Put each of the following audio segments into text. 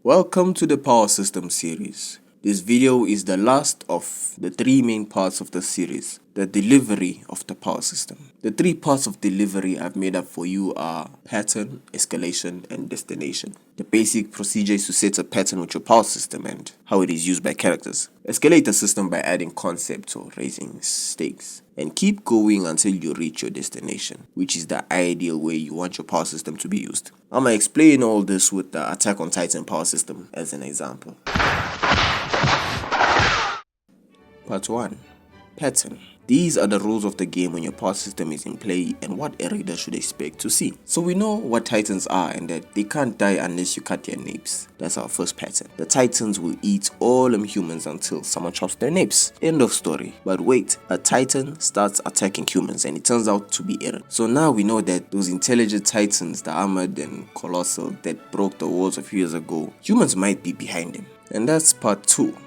Welcome to the Power System series. This video is the last of the three main parts of the series, the delivery of the power system. The three parts of delivery I've made up for you are pattern, escalation, and destination. The basic procedure is to set a pattern with your power system and how it is used by characters. Escalate the system by adding concepts or raising stakes. And keep going until you reach your destination, which is the ideal way you want your power system to be used. I'm going to explain all this with the Attack on Titan power system as an example. Part 1. Pattern. These are the rules of the game when your power system is in play and what a reader should expect to see. So we know what Titans are and that they can't die unless you cut their naps. That's our first pattern. The Titans will eat all humans until someone chops their naps. End of story. But wait, a Titan starts attacking humans and it turns out to be Eren. So now we know that those intelligent Titans, the armored and colossal that broke the walls a few years ago, humans might be behind them. And that's part 2.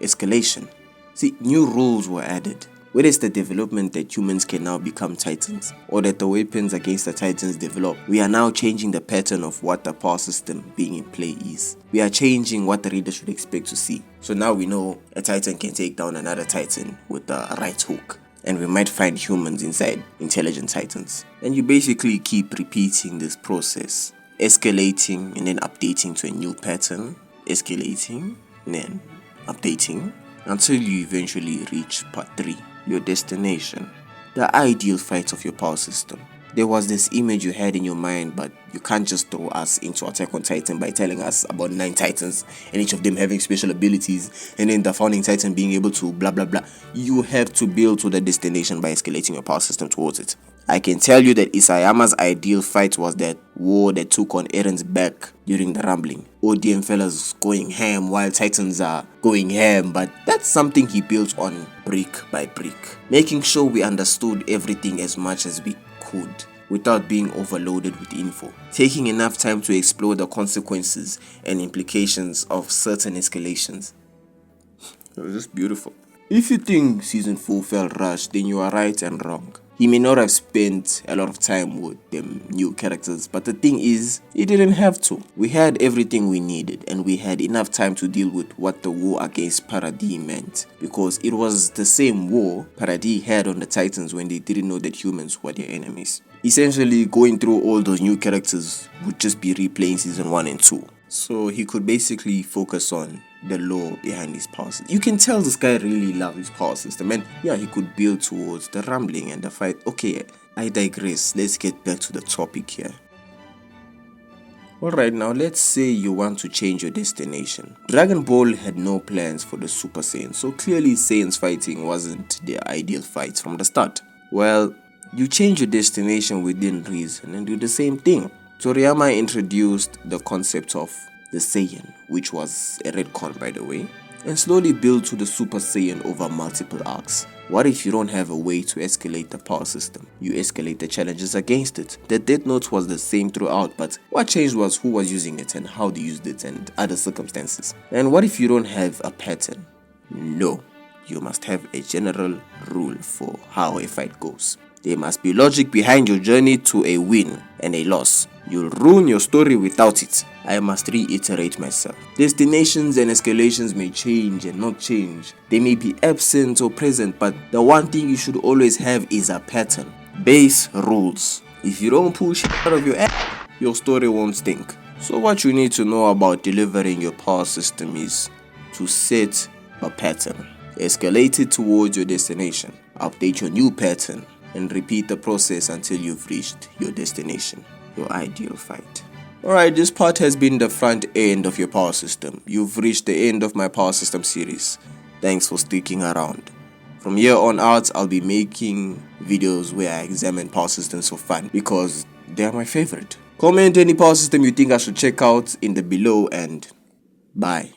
Escalation. See, new rules were added. Whether it's the development that humans can now become Titans or that the weapons against the Titans develop, we are now changing the pattern of what the power system being in play is. We are changing what the reader should expect to see. So now we know a Titan can take down another Titan with the right hook. And we might find humans inside intelligent Titans. And you basically keep repeating this process, escalating and then updating to a new pattern, escalating and then updating, until you eventually reach part 3, your destination, the ideal fight of your power system. There was this image you had in your mind, but you can't just throw us into Attack on Titan by telling us about 9 Titans and each of them having special abilities and then the founding Titan being able to blah blah blah. You have to build to the destination by escalating your power system towards it. I can tell you that Isayama's ideal fight was that war that took on Eren's back during the rumbling. ODM fellas going ham while Titans are going ham, but that's something he built on brick by brick, making sure we understood everything as much as we could without being overloaded with info, taking enough time to explore the consequences and implications of certain escalations. It was just beautiful. If you think season 4 felt rushed, then you are right and wrong. He may not have spent a lot of time with them new characters, but the thing is, he didn't have to. We had everything we needed and we had enough time to deal with what the war against Paradis meant, because it was the same war Paradis had on the Titans when they didn't know that humans were their enemies. Essentially, going through all those new characters would just be replaying season 1 and 2. So he could basically focus on the lore behind his power system. You can tell this guy really loves his power system, and yeah, he could build towards the rumbling and the fight. Okay, I digress. Let's get back to the topic here. Alright, now let's say you want to change your destination. Dragon Ball had no plans for the Super Saiyan, so clearly Saiyan's fighting wasn't their ideal fight from the start. Well, you change your destination within reason and do the same thing. Toriyama introduced the concept of the Saiyan, which was a retcon by the way, and slowly built to the Super Saiyan over multiple arcs. What if you don't have a way to escalate the power system? You escalate the challenges against it. The Death Note was the same throughout, but what changed was who was using it and how they used it and other circumstances. And what if you don't have a pattern? No, you must have a general rule for how a fight goes. There must be logic behind your journey to a win and a loss. You'll ruin your story without it. I must reiterate myself. Destinations and escalations may change and not change. They may be absent or present, but the one thing you should always have is a pattern. Base rules. If you don't push out of your ass, your story won't stink. So what you need to know about delivering your power system is to set a pattern. Escalate it towards your destination. Update your new pattern and repeat the process until you've reached your destination, your ideal fight. Alright, this part has been the front end of your power system. You've reached the end of my power system series. Thanks for sticking around. From here on out, I'll be making videos where I examine power systems for fun because they're my favorite. Comment any power system you think I should check out in the below and bye.